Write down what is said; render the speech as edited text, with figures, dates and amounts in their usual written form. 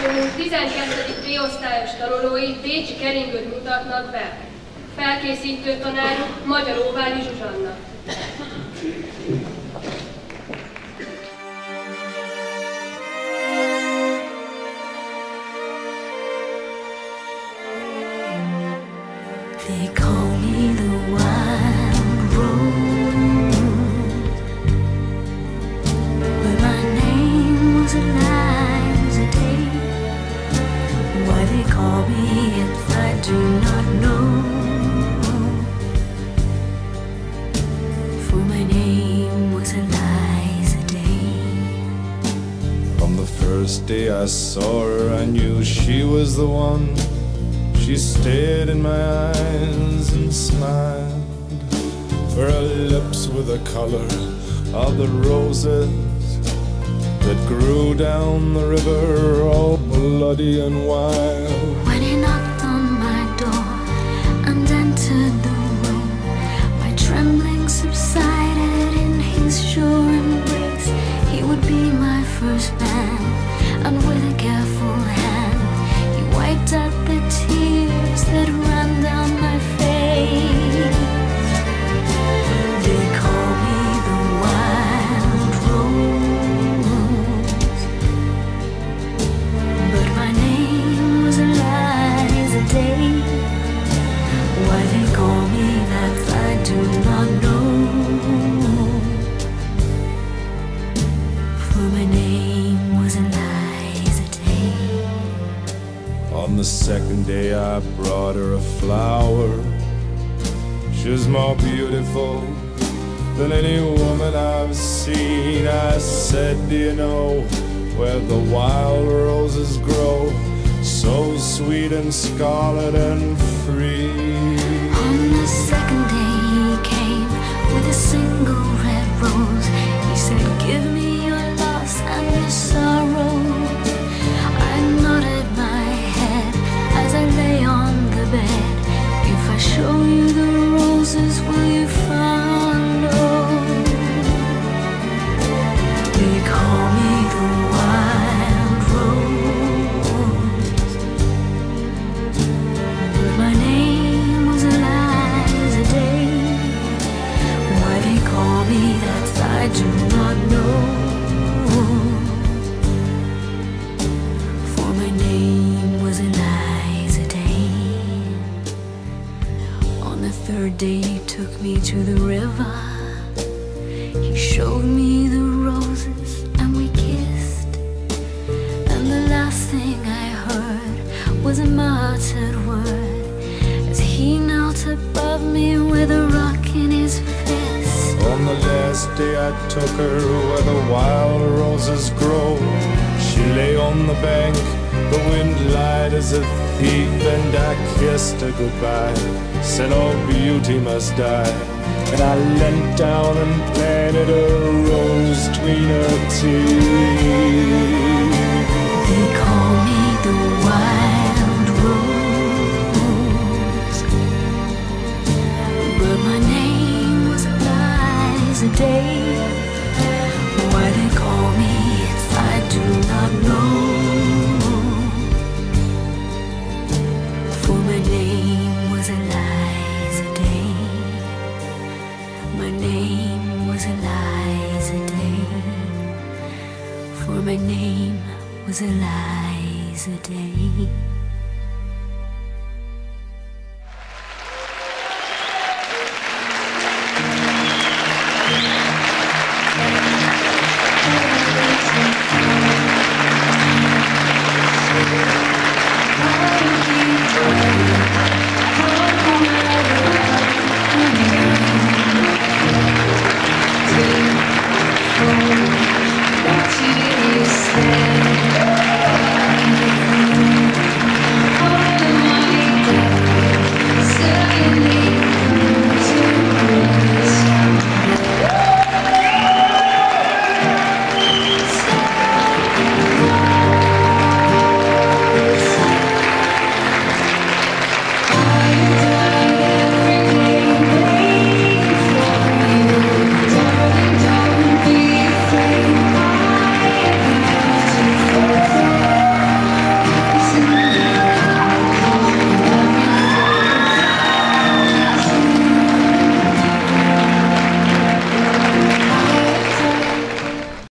gimnáziumunk 12. B-osztályos tanulói bécsi keringőt mutatnak be. Felkészítő tanáruk Magyaróvári Zsuzsanna. They call me the wild rose, but my name was Eliza Day. Why they call me it I do not know, for my name was Eliza Day. From the first day I saw her, I knew she was the one. She stared in my eyes and smiled, for her lips were the color of the roses that grew down the river, all bloody and wild. When he knocked on my door and entered the room, my trembling subsided in his sure embrace. He would be my first man, and with a careful hand he wiped out the tears that ran down my face. They call me the wild rose, but my name was Eliza Day. Why they call me that I do not know, for my name was Eliza Day. On the second day I brought her a flower. She was more beautiful than any woman I've seen. I said, do you know where the wild roses grow, so sweet and scarlet and free? On the second day he came with a single red rose. He said, give me your loss and your sorrow. I nodded my head as I lay on the bed. If I show you the roses, will you follow? They call me the wild rose, but my name was Eliza Day. Why they call me that I do not know, for my name was Eliza Day. On the third day he took me to the river. He showed me the roses and we kissed, and the last thing I heard was a muttered word as he knelt above me with a rock in his fist. On the last day I took her where the wild roses grow. She lay on the bank, the wind lied as a thief, and I kissed her goodbye, said all beauty must die. And I leant down and planted a rose between her teeth. They call me the wild rose, but my name was Eliza Day. Why they call me it I do not know, for my name was Eliza Day. My name was Eliza Day, for my name was Eliza Day.